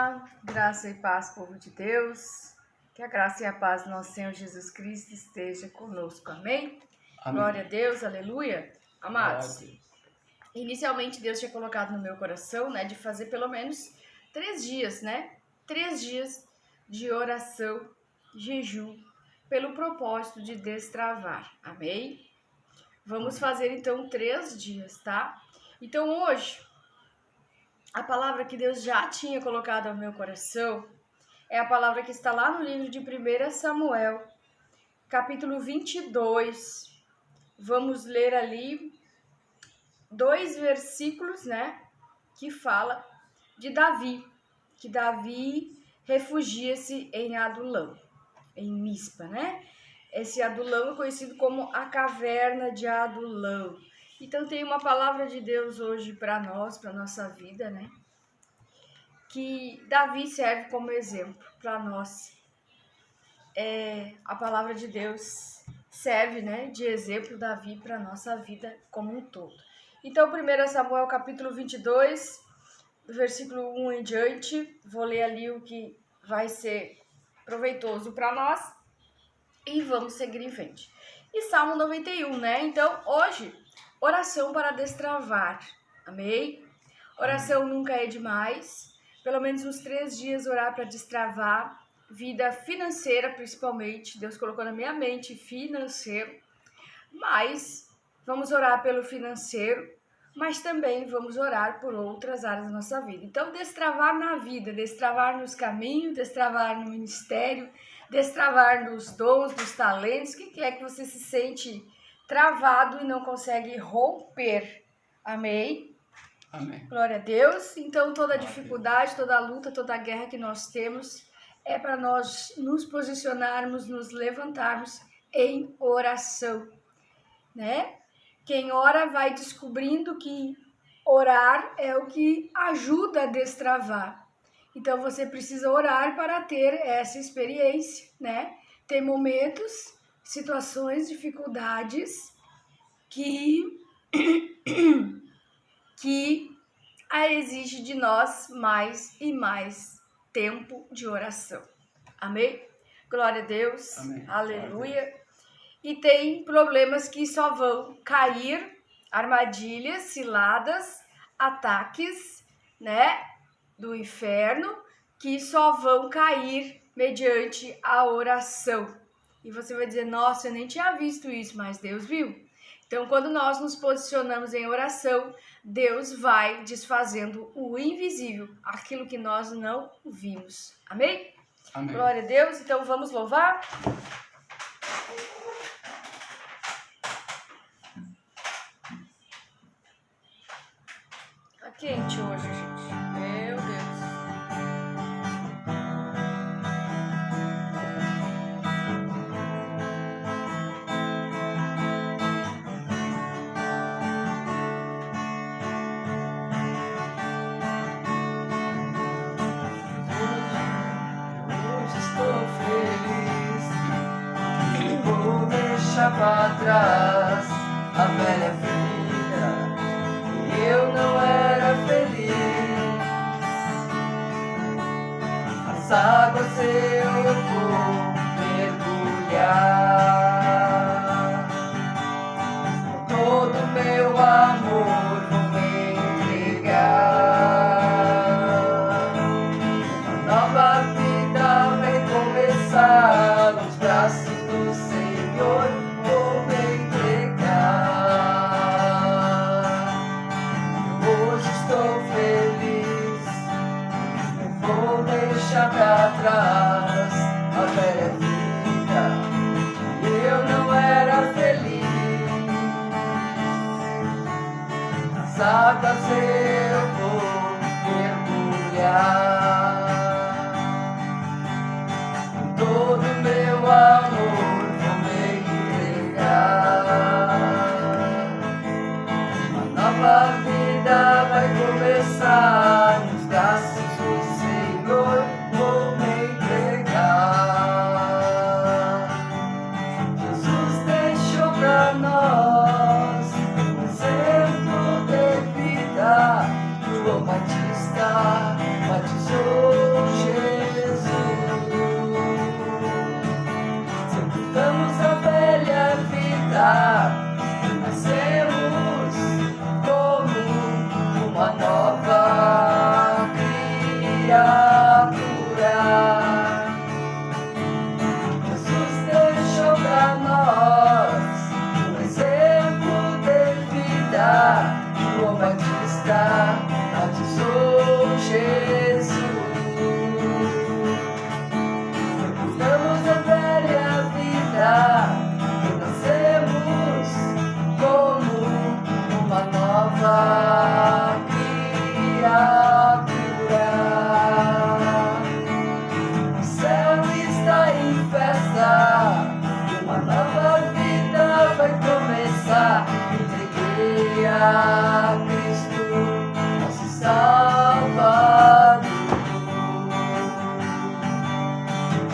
Olá, graça e paz, povo de Deus. Que a graça e a paz do nosso Senhor Jesus Cristo esteja conosco. Amém? Amém. Glória a Deus, aleluia. Amados, Glória a Deus. inicialmente Deus tinha colocado no meu coração, de fazer pelo menos 3 dias, 3 dias de oração, jejum, pelo propósito de destravar. Amém? Vamos fazer então 3 dias, tá? Então hoje, a palavra que Deus já tinha colocado ao meu coração é a palavra que está lá no livro de 1 Samuel, capítulo 22. Vamos ler ali 2 versículos, que fala de Davi, que Davi refugia-se em Adulão, em Mispa, Esse Adulão é conhecido como a caverna de Adulão. Então tem uma palavra de Deus hoje para nós, para nossa vida, que Davi serve como exemplo para nós. A palavra de Deus serve, de exemplo Davi para nossa vida como um todo. Então, 1 Samuel capítulo 22, do versículo 1 em diante, vou ler ali o que vai ser proveitoso para nós e vamos seguir em frente. E Salmo 91, Então, hoje, oração para destravar, amém? Oração nunca é demais, pelo menos uns 3 dias orar para destravar, vida financeira principalmente, Deus colocou na minha mente financeiro, mas vamos orar pelo financeiro, mas também vamos orar por outras áreas da nossa vida. Então, destravar na vida, destravar nos caminhos, destravar no ministério, destravar nos dons, nos talentos. O que é que você se sente travado e não consegue romper? Amém? Amém. Glória a Deus. Então, toda dificuldade, toda luta, toda guerra que nós temos é para nós nos posicionarmos, nos levantarmos em oração, Quem ora vai descobrindo que orar é o que ajuda a destravar. Então, você precisa orar para ter essa experiência, Tem momentos, situações, dificuldades que exige de nós mais e mais tempo de oração. Amém? Glória a Deus. Amém. Aleluia. E tem problemas que só vão cair, armadilhas, ciladas, ataques, do inferno, que só vão cair mediante a oração. E você vai dizer, nossa, eu nem tinha visto isso, mas Deus viu. Então, quando nós nos posicionamos em oração, Deus vai desfazendo o invisível, aquilo que nós não vimos. Amém? Amém. Glória a Deus. Então, vamos louvar? Tá quente hoje, gente. Meu Deus. Para trás a velha vida, eu não era feliz. As águas eu vou mergulhar, com todo meu amor vou me entregar. Uma nova vida vai começar nos braços do Senhor. Para trás a velha vida, eu não era feliz. Nas águas eu vou mergulhar, com todo meu amor vou me entregar. Uma nova vida vai começar nos braços do Senhor. Vou me entregar. Jesus deixou pra nós um exemplo de vida. João Batista batizou curar. Jesus deixou pra nós um exemplo de vida. João Batista batizou Jesus. Recordamos a velha vida, renascemos como uma nova criatura. O céu está em festa, uma nova vida vai começar. Entreguei a Cristo, nosso Salvador.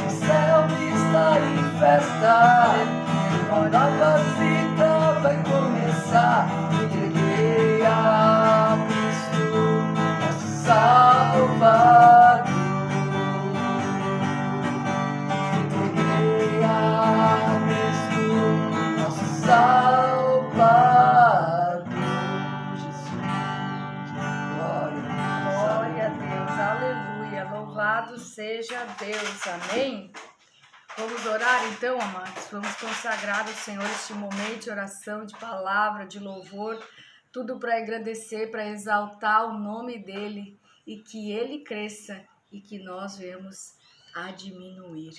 O céu está em festa, uma nova vida vai começar. Entreguei a Cristo, nosso Salvador. Entreguei a Cristo, nosso Salvador. Jesus. Glória a Deus, aleluia, louvado seja Deus, amém? Vamos orar então, amados, vamos consagrar ao Senhor este momento de oração, de palavra, de louvor, tudo para agradecer, para exaltar o nome dEle e que Ele cresça e que nós venhamos a diminuir.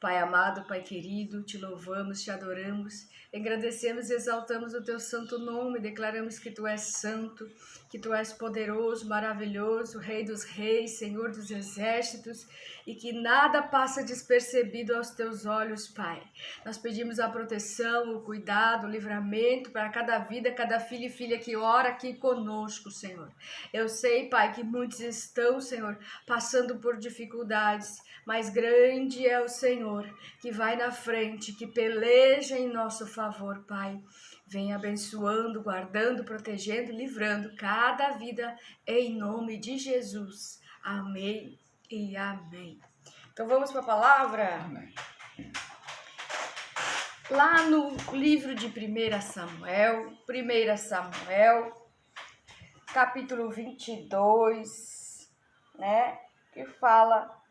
Pai amado, Pai querido, te louvamos, te adoramos, agradecemos e exaltamos o teu santo nome, declaramos que tu és santo, que tu és poderoso, maravilhoso, Rei dos reis, Senhor dos exércitos, e que nada passa despercebido aos teus olhos, Pai. Nós pedimos a proteção, o cuidado, o livramento para cada vida, cada filho e filha que ora aqui conosco, Senhor. Eu sei, Pai, que muitos estão, Senhor, passando por dificuldades, mas grande é o Senhor que vai na frente, que peleja em nosso favor, Pai. Vem abençoando, guardando, protegendo, livrando cada vida em nome de Jesus. Amém e amém. Então vamos para a palavra? Amém. Lá no livro de 1 Samuel, capítulo 22, né? Que fala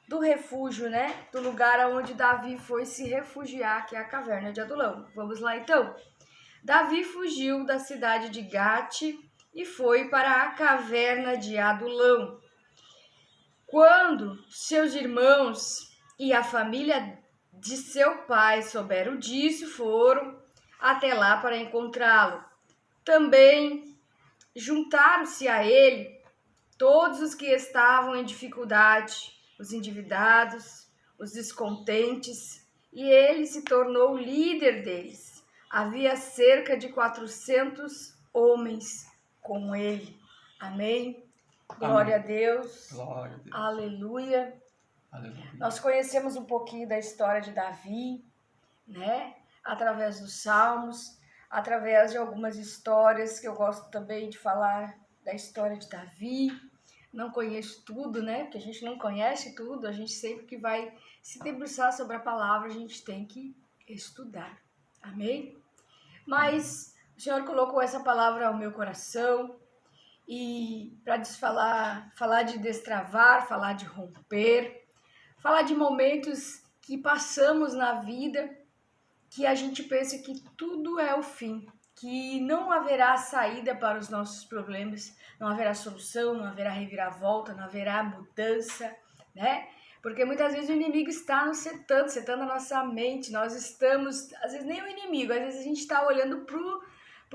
do refúgio, né? Do lugar onde Davi foi se refugiar, que é a caverna de Adulão. Vamos lá então. Davi fugiu da cidade de Gate e foi para a caverna de Adulão. Quando seus irmãos e a família de seu pai souberam disso, foram até lá para encontrá-lo. Também juntaram-se a ele todos os que estavam em dificuldade, os endividados, os descontentes, e ele se tornou líder deles. Havia cerca de 400 homens com ele. Amém? Glória Amém. a Deus. Glória a Deus. Aleluia. Aleluia. Nós conhecemos um pouquinho da história de Davi, né? Através dos Salmos, através de algumas histórias que eu gosto também de falar da história de Davi. Não conheço tudo, né? Porque a gente não conhece tudo, a gente sempre que vai se debruçar sobre a palavra, a gente tem que estudar. Amém? Mas o Senhor colocou essa palavra ao meu coração e para falar de destravar, falar de romper, falar de momentos que passamos na vida que a gente pensa que tudo é o fim, que não haverá saída para os nossos problemas, não haverá solução, não haverá reviravolta, não haverá mudança, né? Porque muitas vezes o inimigo está nos setando a nossa mente, nós estamos, às vezes nem o inimigo, às vezes a gente está olhando pro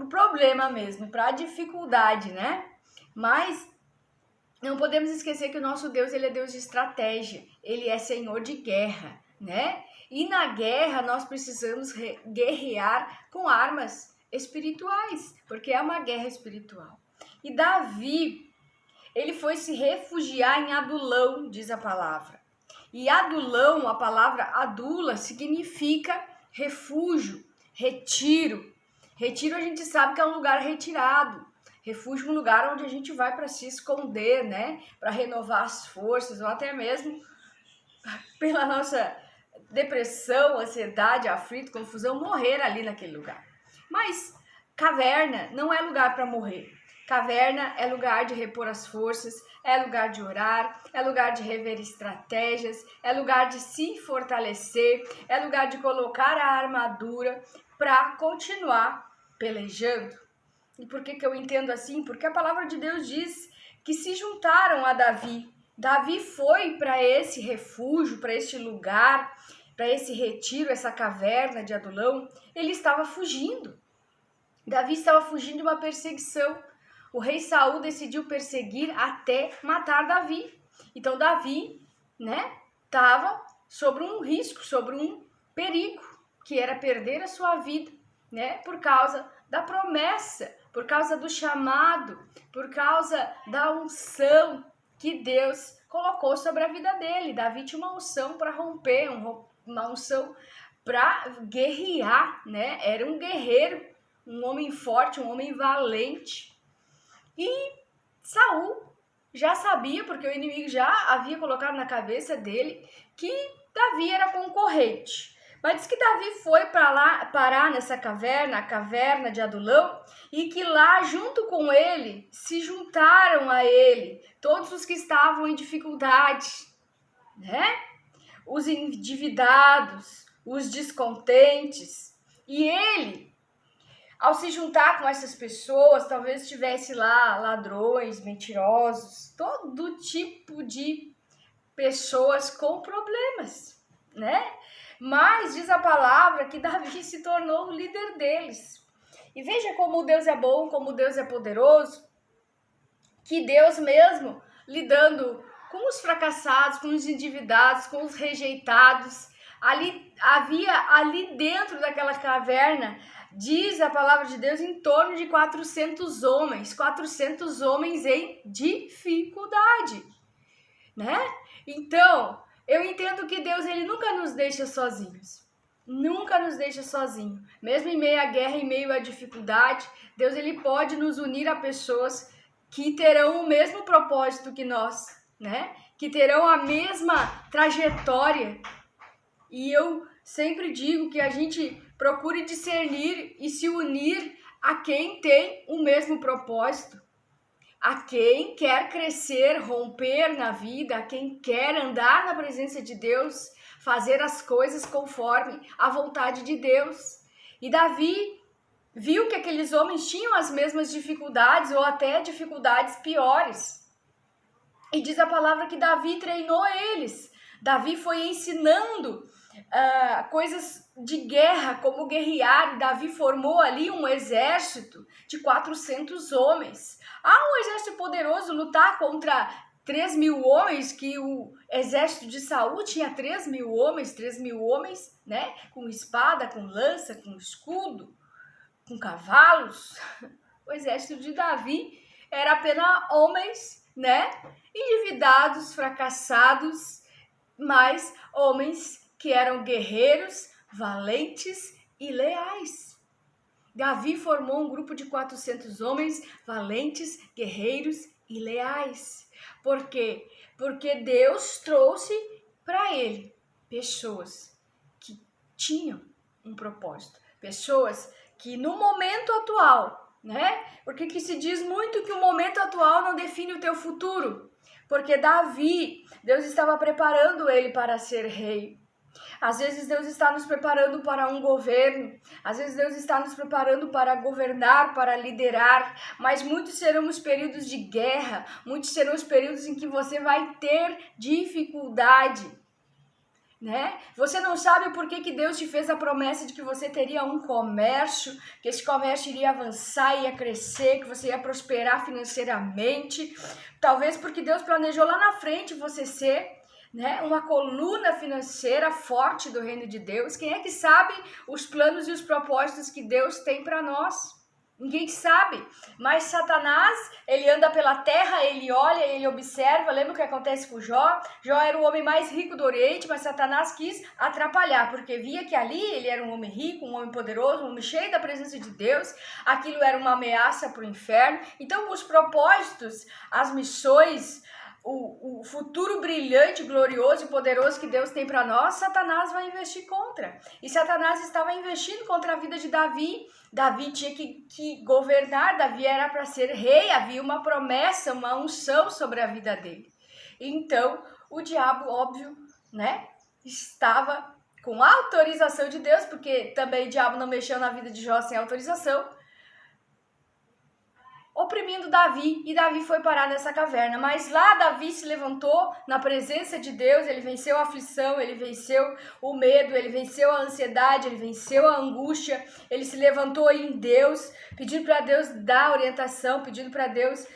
problema mesmo, para a dificuldade, né? Mas não podemos esquecer que o nosso Deus, ele é Deus de estratégia, ele é Senhor de guerra, né? E na guerra nós precisamos guerrear com armas espirituais, porque é uma guerra espiritual. E Davi, ele foi se refugiar em Adulão, diz a palavra. E Adulão, a palavra adula, significa refúgio, retiro. Retiro a gente sabe que é um lugar retirado. Refúgio é um lugar onde a gente vai para se esconder, né? Para renovar as forças, ou até mesmo pela nossa depressão, ansiedade, aflito, confusão, morrer ali naquele lugar. Mas caverna não é lugar para morrer. Caverna é lugar de repor as forças, é lugar de orar, é lugar de rever estratégias, é lugar de se fortalecer, é lugar de colocar a armadura para continuar pelejando. E por que eu entendo assim? Porque a palavra de Deus diz que se juntaram a Davi. Davi foi para esse refúgio, para este lugar, para esse retiro, essa caverna de Adulão. Ele estava fugindo. Davi estava fugindo de uma perseguição. O rei Saul decidiu perseguir até matar Davi. Então Davi, estava sobre um risco, sobre um perigo, que era perder a sua vida, por causa da promessa, por causa do chamado, por causa da unção que Deus colocou sobre a vida dele. Davi tinha uma unção para romper, uma unção para guerrear, Era um guerreiro, um homem forte, um homem valente. E Saul já sabia, porque o inimigo já havia colocado na cabeça dele que Davi era concorrente. Mas diz que Davi foi para lá parar nessa caverna, a caverna de Adulão, e que lá junto com ele se juntaram a ele todos os que estavam em dificuldade, Os endividados, os descontentes. E ele, ao se juntar com essas pessoas, talvez tivesse lá ladrões, mentirosos, todo tipo de pessoas com problemas, Mas diz a palavra que Davi se tornou o líder deles. E veja como Deus é bom, como Deus é poderoso, que Deus mesmo lidando com os fracassados, com os endividados, com os rejeitados, havia ali dentro daquela caverna, diz a palavra de Deus, em torno de 400 homens em dificuldade, Então, eu entendo que Deus, ele nunca nos deixa sozinhos. Nunca nos deixa sozinho. Mesmo em meio à guerra, em meio à dificuldade, Deus, ele pode nos unir a pessoas que terão o mesmo propósito que nós, Que terão a mesma trajetória. E eu sempre digo que a gente procure discernir e se unir a quem tem o mesmo propósito, a quem quer crescer, romper na vida, a quem quer andar na presença de Deus, fazer as coisas conforme a vontade de Deus. E Davi viu que aqueles homens tinham as mesmas dificuldades ou até dificuldades piores. E diz a palavra que Davi treinou eles. Davi foi ensinando coisas de guerra, como guerrear. E Davi formou ali um exército de 400 homens. Um exército poderoso, lutar contra 3.000 homens, que o exército de Saul tinha 3.000 homens, com espada, com lança, com escudo, com cavalos. O exército de Davi era apenas homens, endividados, fracassados, mas homens que eram guerreiros, valentes e leais. Davi formou um grupo de 400 homens valentes, guerreiros e leais. Por quê? Porque Deus trouxe para ele pessoas que tinham um propósito, pessoas que no momento atual, Porque que se diz muito que o momento atual não define o teu futuro. Porque Davi, Deus estava preparando ele para ser rei. Às vezes Deus está nos preparando para um governo, às vezes Deus está nos preparando para governar, para liderar, mas muitos serão os períodos de guerra, muitos serão os períodos em que você vai ter dificuldade, Você não sabe por que Deus te fez a promessa de que você teria um comércio, que esse comércio iria avançar, ia crescer, que você ia prosperar financeiramente, talvez porque Deus planejou lá na frente você ser uma coluna financeira forte do reino de Deus. Quem é que sabe os planos e os propósitos que Deus tem para nós? Ninguém sabe, mas Satanás, ele anda pela terra, ele olha, ele observa. Lembra o que acontece com Jó? Jó era o homem mais rico do Oriente, mas Satanás quis atrapalhar, porque via que ali ele era um homem rico, um homem poderoso, um homem cheio da presença de Deus. Aquilo era uma ameaça para o inferno. Então os propósitos, as missões, o futuro brilhante, glorioso e poderoso que Deus tem para nós, Satanás vai investir contra. E Satanás estava investindo contra a vida de Davi. Davi tinha que governar, Davi era para ser rei, havia uma promessa, uma unção sobre a vida dele. Então, o diabo, óbvio, né, estava com autorização de Deus, porque também o diabo não mexeu na vida de Jó sem autorização, oprimindo Davi, e Davi foi parar nessa caverna. Mas lá Davi se levantou na presença de Deus, ele venceu a aflição, ele venceu o medo, ele venceu a ansiedade, ele venceu a angústia, ele se levantou em Deus, pedindo para Deus dar orientação, pedindo para Deus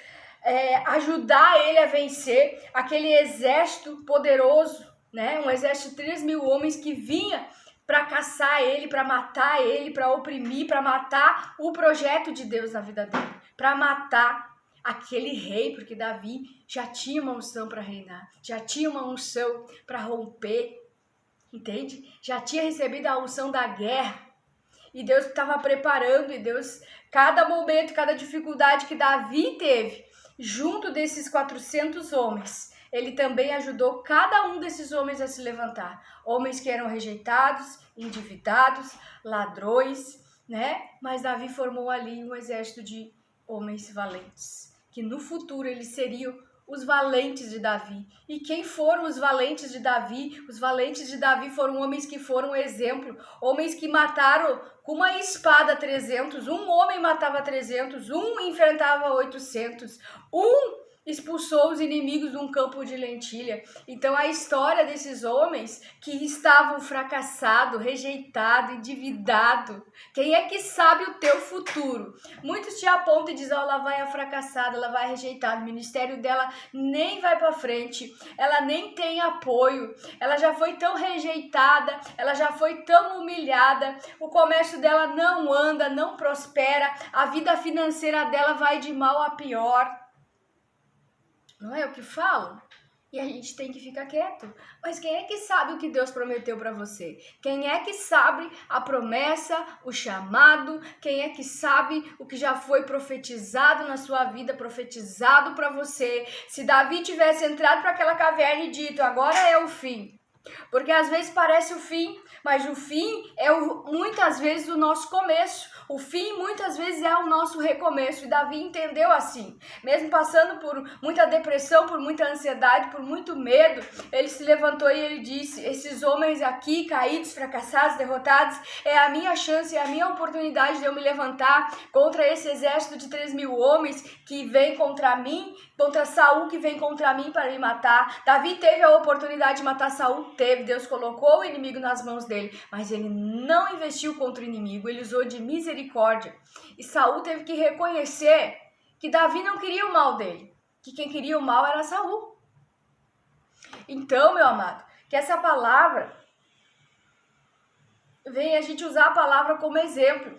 ajudar ele a vencer aquele exército poderoso, né? Um exército de 3.000 homens que vinha para caçar ele, para matar ele, para oprimir, para matar o projeto de Deus na vida dele, para matar aquele rei, porque Davi já tinha uma unção para reinar, já tinha uma unção para romper, entende? Já tinha recebido a unção da guerra, e Deus estava preparando, e Deus, cada momento, cada dificuldade que Davi teve, junto desses 400 homens, ele também ajudou cada um desses homens a se levantar. Homens que eram rejeitados, endividados, ladrões, né? Mas Davi formou ali um exército de homens valentes, que no futuro eles seriam os valentes de Davi. E quem foram os valentes de Davi? Os valentes de Davi foram homens que foram exemplo, homens que mataram com uma espada 300, um homem matava 300, um enfrentava 800, um expulsou os inimigos de um campo de lentilha. Então a história desses homens que estavam fracassados, rejeitados, endividados. Quem é que sabe o teu futuro? Muitos te apontam e dizem, ela vai a fracassada, ela vai rejeitada, o ministério dela nem vai para frente, ela nem tem apoio, ela já foi tão rejeitada, ela já foi tão humilhada, o comércio dela não anda, não prospera, a vida financeira dela vai de mal a pior. Não é o que falam? E a gente tem que ficar quieto. Mas quem é que sabe o que Deus prometeu para você? Quem é que sabe a promessa, o chamado? Quem é que sabe o que já foi profetizado na sua vida, profetizado para você? Se Davi tivesse entrado para aquela caverna e dito, agora é o fim. Porque às vezes parece o fim, mas o fim é muitas vezes o nosso começo. O fim muitas vezes é o nosso recomeço. E Davi entendeu assim. Mesmo passando por muita depressão, por muita ansiedade, por muito medo, ele se levantou e ele disse, esses homens aqui, caídos, fracassados, derrotados, é a minha chance, é a minha oportunidade de eu me levantar contra esse exército de 3.000 homens que vem contra mim, contra Saul que vem contra mim para me matar. Davi teve a oportunidade de matar Saul? Teve. Deus colocou o inimigo nas mãos dele, mas ele não investiu contra o inimigo, ele usou de misericórdia. E Saul teve que reconhecer que Davi não queria o mal dele, que quem queria o mal era Saul. Então, meu amado, que essa palavra vem a gente usar a palavra como exemplo.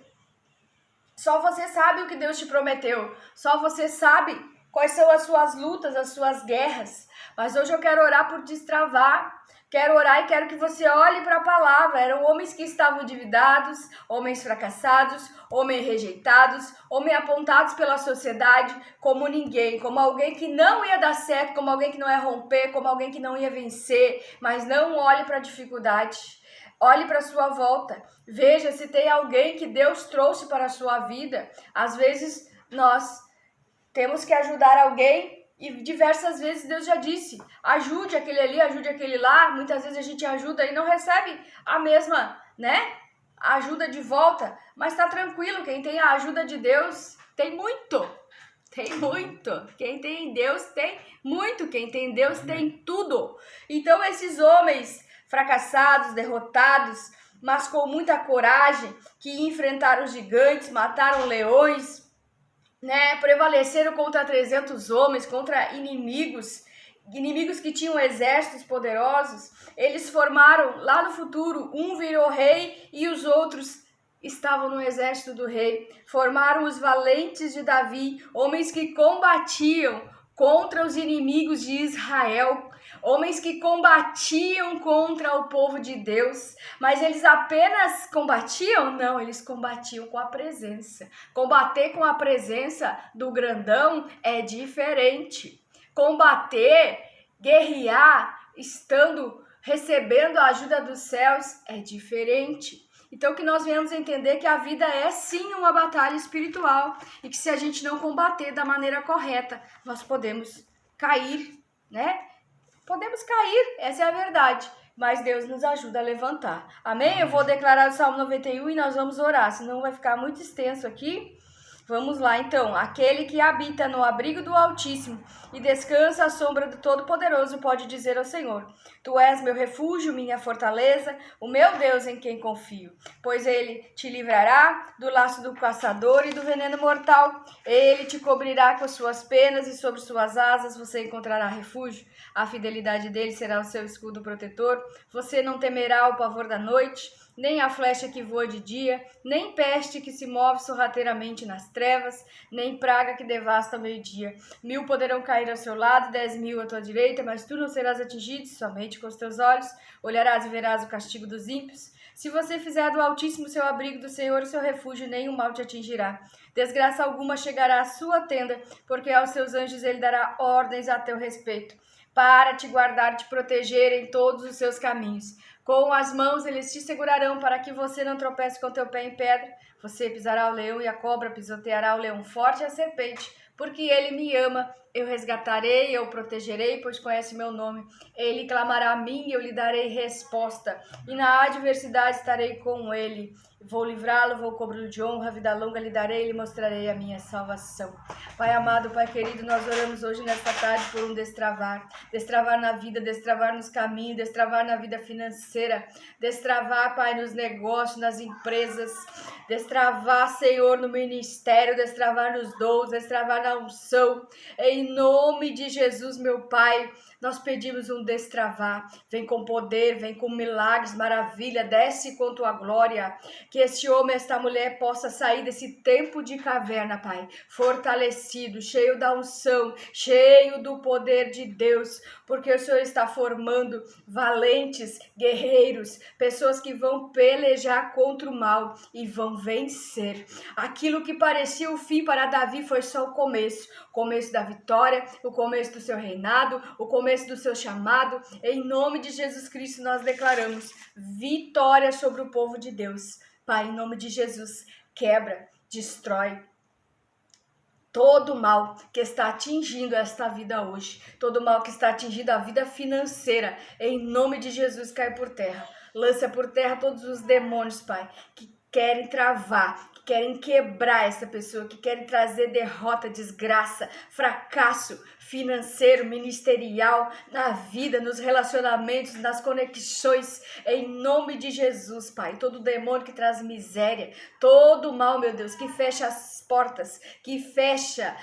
Só você sabe o que Deus te prometeu, só você sabe quais são as suas lutas, as suas guerras. Mas hoje eu quero orar por destravar, quero orar e quero que você olhe para a palavra. Eram homens que estavam endividados, homens fracassados, homens rejeitados, homens apontados pela sociedade como ninguém, como alguém que não ia dar certo, como alguém que não ia romper, como alguém que não ia vencer. Mas não olhe para a dificuldade, olhe para a sua volta, veja se tem alguém que Deus trouxe para a sua vida. Às vezes nós temos que ajudar alguém e diversas vezes Deus já disse, ajude aquele ali, ajude aquele lá. Muitas vezes a gente ajuda e não recebe a mesma, né, ajuda de volta. Mas tá tranquilo, quem tem a ajuda de Deus tem muito. Tem muito. Quem tem Deus tem muito. Quem tem Deus tem tudo. Então esses homens fracassados, derrotados, mas com muita coragem, que enfrentaram gigantes, mataram leões, né, prevaleceram contra 300 homens, contra inimigos que tinham exércitos poderosos. Eles formaram lá no futuro, um virou rei e os outros estavam no exército do rei. Formaram os valentes de Davi, homens que combatiam contra os inimigos de Israel, homens que combatiam contra o povo de Deus. Mas eles apenas combatiam? Não, eles combatiam com a presença. Combater com a presença do grandão é diferente. Combater, guerrear, recebendo a ajuda dos céus é diferente. Então que nós venhamos entender que a vida é sim uma batalha espiritual e que se a gente não combater da maneira correta, nós podemos cair, né? Podemos cair, essa é a verdade, mas Deus nos ajuda a levantar. Amém? Eu vou declarar o Salmo 91 e nós vamos orar, senão vai ficar muito extenso aqui. Vamos lá, então. Aquele que habita no abrigo do Altíssimo e descansa à sombra do Todo-Poderoso pode dizer ao Senhor: Tu és meu refúgio, minha fortaleza, o meu Deus em quem confio. Pois ele te livrará do laço do caçador e do veneno mortal. Ele te cobrirá com as suas penas e sobre suas asas você encontrará refúgio. A fidelidade dele será o seu escudo protetor. Você não temerá o pavor da noite, nem a flecha que voa de dia, nem peste que se move sorrateiramente nas trevas, nem praga que devasta ao meio-dia. 1000 poderão cair ao seu lado, 10.000 à tua direita, mas tu não serás atingido, somente com os teus olhos olharás e verás o castigo dos ímpios. Se você fizer do Altíssimo seu abrigo, do Senhor o seu refúgio, nenhum mal te atingirá. Desgraça alguma chegará à sua tenda, porque aos seus anjos ele dará ordens a teu respeito, para te guardar e te proteger em todos os seus caminhos. Com as mãos eles te segurarão para que você não tropece com teu pé em pedra. Você pisará o leão e a cobra, pisoteará o leão forte e a serpente. Porque ele me ama, eu resgatarei, eu o protegerei, pois conhece meu nome. Ele clamará a mim e eu lhe darei resposta. E na adversidade estarei com ele. Vou livrá-lo, vou cobri-lo de honra, vida longa lhe darei e lhe mostrarei a minha salvação. Pai amado, Pai querido, nós oramos hoje nesta tarde por um destravar. Destravar na vida, destravar nos caminhos, destravar na vida financeira. Destravar, Pai, nos negócios, nas empresas. Destravar, Senhor, no ministério, destravar nos dons, destravar na unção. Em nome de Jesus, meu Pai, nós pedimos um destravar. Vem com poder, vem com milagres, maravilha, desce com tua glória. Que este homem, esta mulher possa sair desse tempo de caverna, Pai, fortalecido, cheio da unção, cheio do poder de Deus, porque o Senhor está formando valentes, guerreiros, pessoas que vão pelejar contra o mal e vão vencer. Aquilo que parecia o fim para Davi foi só o começo da vitória, o começo do seu reinado, o começo do seu chamado. Em nome de Jesus Cristo nós declaramos vitória sobre o povo de Deus. Pai, em nome de Jesus, quebra, destrói todo mal que está atingindo esta vida hoje, todo mal que está atingindo a vida financeira, em nome de Jesus, cai por terra. Lança por terra todos os demônios, Pai, que querem travar, que querem quebrar essa pessoa, que querem trazer derrota, desgraça, fracasso financeiro, ministerial, na vida, nos relacionamentos, nas conexões, em nome de Jesus, Pai. Todo demônio que traz miséria, todo mal, meu Deus, que fecha as portas, que fecha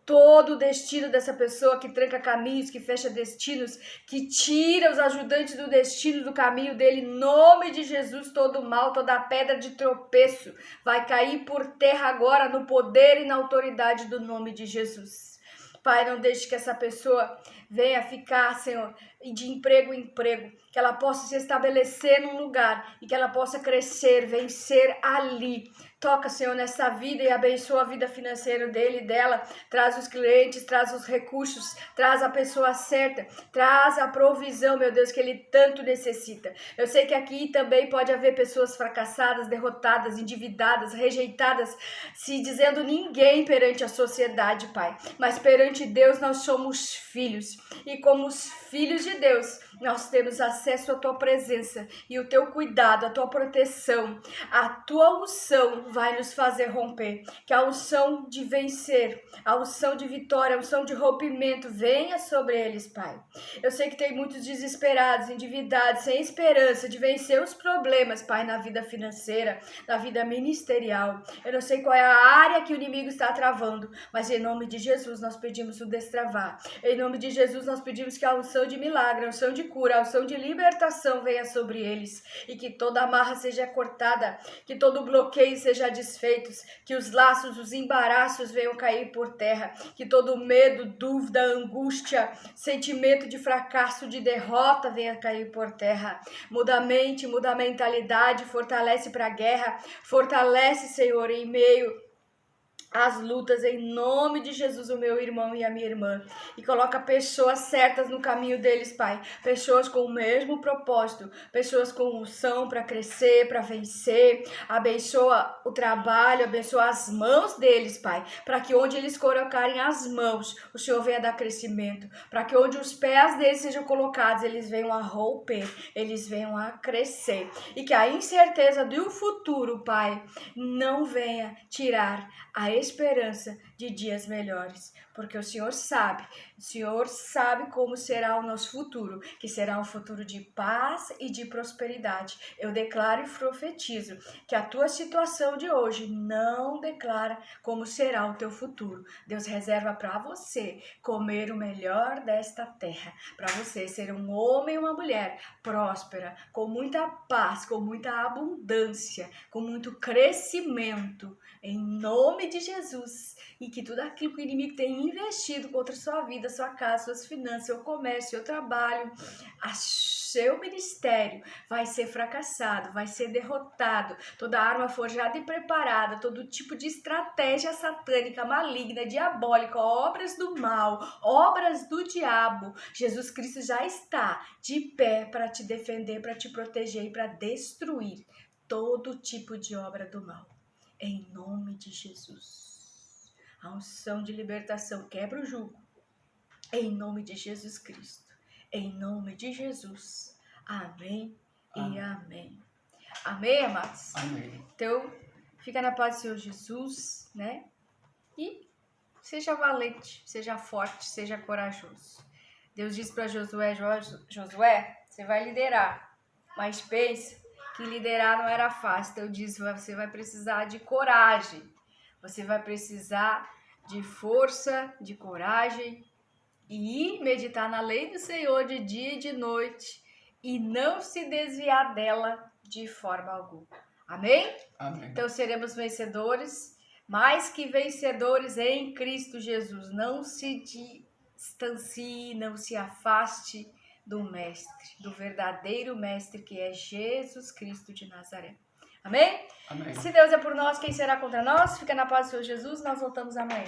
todo o destino dessa pessoa, que tranca caminhos, que fecha destinos, que tira os ajudantes do destino, do caminho dele, em nome de Jesus, todo mal, toda pedra de tropeço vai cair por terra agora, no poder e na autoridade do nome de Jesus. Pai, não deixe que essa pessoa venha ficar, Senhor, de emprego em emprego, que ela possa se estabelecer num lugar e que ela possa crescer, vencer ali. Toca, Senhor, nessa vida e abençoa a vida financeira dele e dela. Traz os clientes, traz os recursos, traz a pessoa certa, traz a provisão, meu Deus, que ele tanto necessita. Eu sei que aqui também pode haver pessoas fracassadas, derrotadas, endividadas, rejeitadas, se dizendo ninguém perante a sociedade, Pai. Mas perante Deus nós somos filhos. E como os filhos de Deus, nós temos acesso à tua presença e o teu cuidado, a tua proteção, a tua unção vai nos fazer romper. Que a unção de vencer, a unção de vitória, a unção de rompimento venha sobre eles, Pai. Eu sei que tem muitos desesperados, endividados, sem esperança de vencer os problemas, Pai, na vida financeira, na vida ministerial. Eu não sei qual é a área que o inimigo está travando, mas em nome de Jesus nós pedimos o destravar. Em nome de Jesus nós pedimos que a unção de milagre, a unção de cura, a unção de libertação venha sobre eles e que toda amarra seja cortada, que todo bloqueio seja desfeito, que os laços, os embaraços venham cair por terra, que todo medo, dúvida, angústia, sentimento de fracasso, de derrota venha cair por terra. Muda a mente, muda a mentalidade, fortalece para a guerra, fortalece, Senhor, em meio as lutas em nome de Jesus, o meu irmão e a minha irmã, e coloca pessoas certas no caminho deles, Pai, pessoas com o mesmo propósito, pessoas com unção para crescer, para vencer. Abençoa o trabalho, abençoa as mãos deles, Pai, para que onde eles colocarem as mãos, o Senhor venha dar crescimento, para que onde os pés deles sejam colocados, eles venham a romper, eles venham a crescer, e que a incerteza do futuro, Pai, não venha tirar a esperança de dias melhores, porque o Senhor sabe como será o nosso futuro, que será um futuro de paz e de prosperidade. Eu declaro e profetizo que a tua situação de hoje não declara como será o teu futuro. Deus reserva para você comer o melhor desta terra, para você ser um homem e uma mulher próspera, com muita paz, com muita abundância, com muito crescimento, em nome de Jesus, e que tudo aquilo que o inimigo tem investido contra a sua vida, sua casa, suas finanças, seu comércio, seu trabalho, seu ministério vai ser fracassado, vai ser derrotado. Toda arma forjada e preparada, todo tipo de estratégia satânica, maligna, diabólica, obras do mal, obras do diabo, Jesus Cristo já está de pé para te defender, para te proteger e para destruir todo tipo de obra do mal. Em nome de Jesus. A unção de libertação quebra o jugo. Em nome de Jesus Cristo. Em nome de Jesus. Amém, amém. E amém. Amém, amados? Amém. Então, fica na paz do Senhor Jesus, né? E seja valente, seja forte, seja corajoso. Deus disse para Josué, você vai liderar, mas pensa que liderar não era fácil. Então disse, você vai precisar de coragem, você vai precisar de força, de coragem, e ir meditar na lei do Senhor de dia e de noite, e não se desviar dela de forma alguma. Amém? Amém. Então seremos vencedores, mais que vencedores em Cristo Jesus. Não se distancie, não se afaste do mestre, do verdadeiro mestre, que é Jesus Cristo de Nazaré. Amém? Amém. Se Deus é por nós, quem será contra nós? Fica na paz do Senhor Jesus, nós voltamos amanhã.